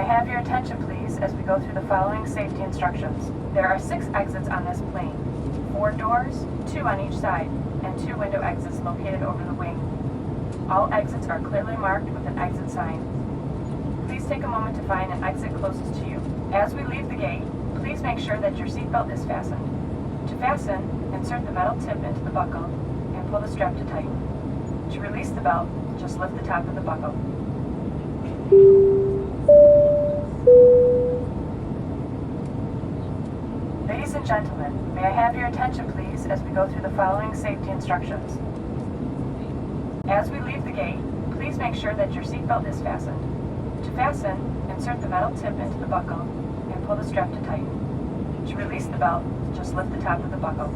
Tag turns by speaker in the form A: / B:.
A: have your attention, please, as we go through the following safety instructions. There are 6 exits on this plane, 4 doors, 2 on each side, and 2 window exits located over the wing. All exits are clearly marked with an exit sign. Please take a moment to find an exit closest to you. As we leave the gate, please make sure that your seatbelt is fastened. To fasten, insert the metal tip into the buckle and pull the strap to tighten. To release the belt, just lift the top of the buckle. Ladies and gentlemen, may I have your attention, please, as we go through the following safety instructions. As we leave the gate, please make sure that your seatbelt is fastened. To fasten, insert the metal tip into the buckle and pull the strap to tighten. To release the belt, just lift the top of the buckle.